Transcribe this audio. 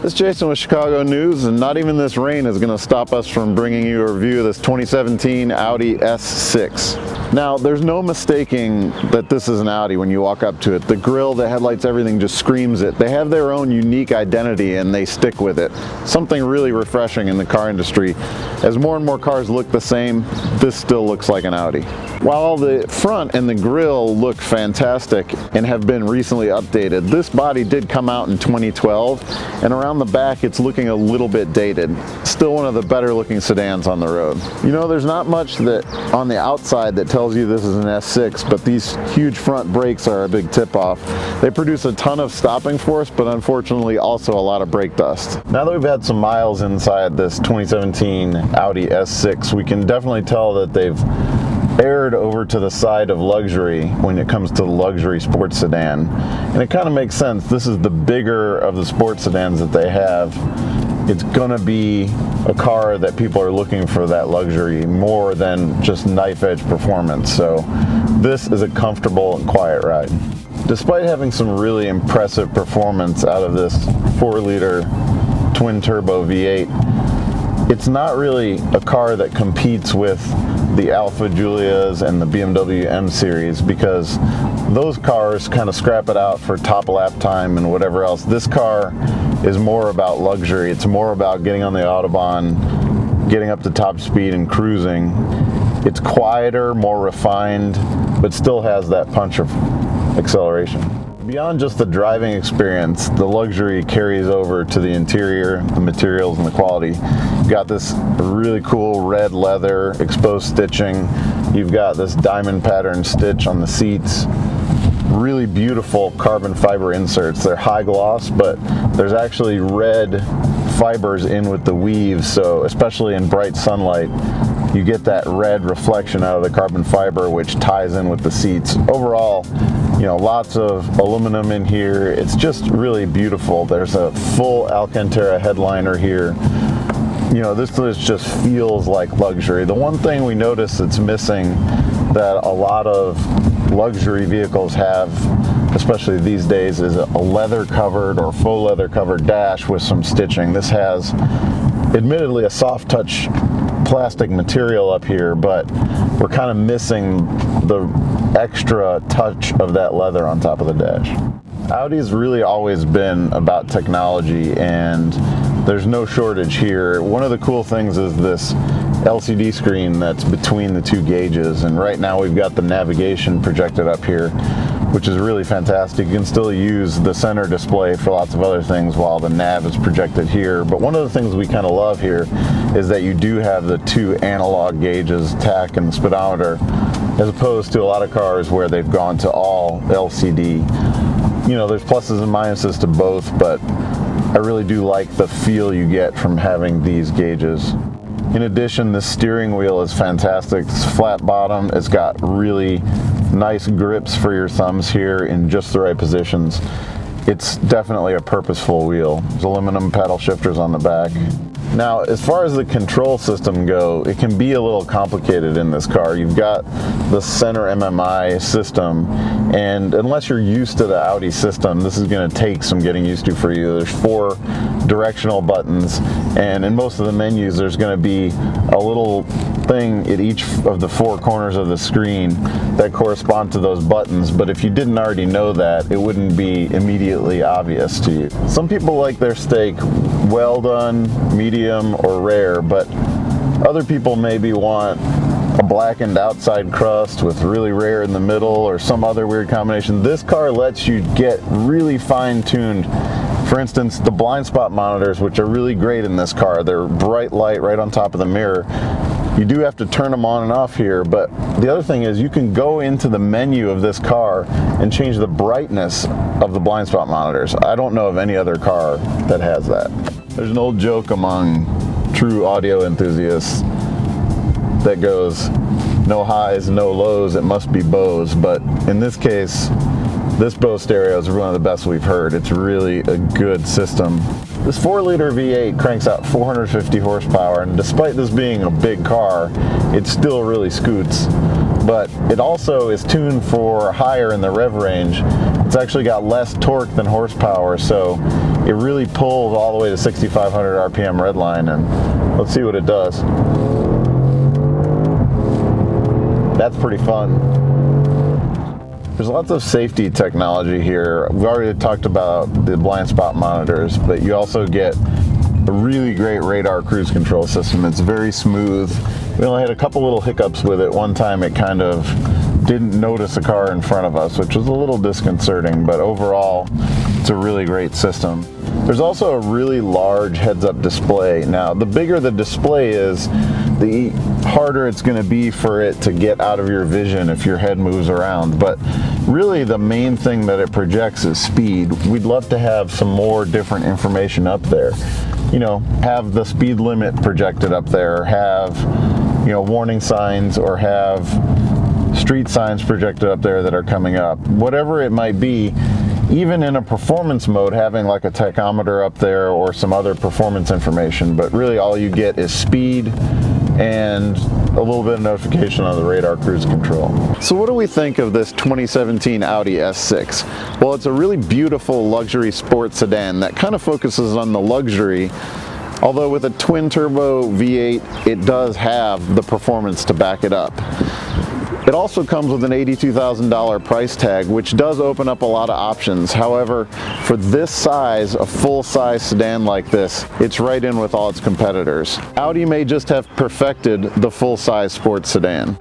This is Jason with Chicago News, and not even this rain is going to stop us from bringing you a review of this 2017 Audi S6. Now, there's no mistaking that this is an Audi when you walk up to it. The grille, the headlights, everything just screams it. They have their own unique identity and they stick with it. Something really refreshing in the car industry. As more and more cars look the same, this still looks like an Audi. While the front and the grille look fantastic and have been recently updated, this body did come out in 2012, and around the back it's looking a little bit dated. Still one of the better looking sedans on the road. You know, there's not much that on the outside that tells you this is an S6, but these huge front brakes are a big tip-off. They produce a ton of stopping force, but unfortunately also a lot of brake dust. Now that we've had some miles inside this 2017 Audi S6, we can definitely tell that they've aired over to the side of luxury when it comes to luxury sports sedan. And it kind of makes sense. This is the bigger of the sports sedans that they have. It's gonna be a car that people are looking for that luxury more than just knife edge performance. So this is a comfortable and quiet ride. Despite having some really impressive performance out of this 4-liter twin turbo V8, it's not really a car that competes with the Alfa Giulias and the BMW M series, because those cars kind of scrap it out for top lap time and whatever else. This car is more about luxury. It's more about getting on the Autobahn, getting up to top speed and cruising. It's quieter, more refined, but still has that punch of acceleration. Beyond just the driving experience, the luxury carries over to the interior, the materials, and the quality. You've got this really cool red leather exposed stitching. You've got this diamond pattern stitch on the seats. Really beautiful carbon fiber inserts. They're high gloss, but there's actually red fibers in with the weave, so especially in bright sunlight, you get that red reflection out of the carbon fiber, which ties in with the seats. Overall, you know, lots of aluminum in here. It's just really beautiful. There's a full Alcantara headliner here. You know, this just feels like luxury. The one thing we notice that's missing that a lot of luxury vehicles have, especially these days, is a leather covered or faux leather covered dash with some stitching. This has admittedly a soft touch plastic material up here, but we're kind of missing the extra touch of that leather on top of the dash. Audi's really always been about technology, and there's no shortage here. One of the cool things is this LCD screen that's between the two gauges, and right now we've got the navigation projected up here, which is really fantastic. You can still use the center display for lots of other things while the nav is projected here. But one of the things we kind of love here is that you do have the two analog gauges, tach and the speedometer, as opposed to a lot of cars where they've gone to all LCD. You know, there's pluses and minuses to both, but I really do like the feel you get from having these gauges. In addition, the steering wheel is fantastic. It's flat bottom. It's got really nice grips for your thumbs here in just the right positions. It's definitely a purposeful wheel. There's aluminum paddle shifters on the back. Now, as far as the control system go, it can be a little complicated in this car. You've got the center MMI system, and unless you're used to the Audi system, this is going to take some getting used to for you. There's 4 directional buttons, and in most of the menus there's going to be a little thing at each of the 4 corners of the screen that correspond to those buttons, but if you didn't already know that, it wouldn't be immediately obvious to you. Some people like their steak well done, medium, or rare, but other people maybe want a blackened outside crust with really rare in the middle or some other weird combination. This car lets you get really fine-tuned. For instance, the blind spot monitors, which are really great in this car, they're bright light right on top of the mirror. You do have to turn them on and off here, but the other thing is you can go into the menu of this car and change the brightness of the blind spot monitors. I don't know of any other car that has that. There's an old joke among true audio enthusiasts that goes, no highs, no lows, it must be Bose, but in this case, this Bose stereo is one of the best we've heard. It's really a good system. This 4-liter V8 cranks out 450 horsepower, and despite this being a big car, it still really scoots. but it also is tuned for higher in the rev range. It's actually got less torque than horsepower, so it really pulls all the way to 6,500 RPM redline, and let's see what it does. That's pretty fun. There's lots of safety technology here. We've already talked about the blind spot monitors, but you also get a really great radar cruise control system. It's very smooth. We only had a couple little hiccups with it. One time it kind of didn't notice a car in front of us, which was a little disconcerting, but overall it's a really great system. There's also a really large heads-up display. Now, the bigger the display is, the harder it's going to be for it to get out of your vision if your head moves around. But really the main thing that it projects is speed. We'd love to have some more different information up there. You know, have the speed limit projected up there, have, you know, warning signs, or have street signs projected up there that are coming up. Whatever it might be, even in a performance mode, having like a tachometer up there or some other performance information, but really all you get is speed and a little bit of notification on the radar cruise control. So what do we think of this 2017 Audi S6? Well, it's a really beautiful luxury sports sedan that kind of focuses on the luxury, although with a twin turbo V8, it does have the performance to back it up. It also comes with an $82,000 price tag, which does open up a lot of options. However, for this size, a full-size sedan like this, it's right in with all its competitors. Audi may just have perfected the full-size sports sedan.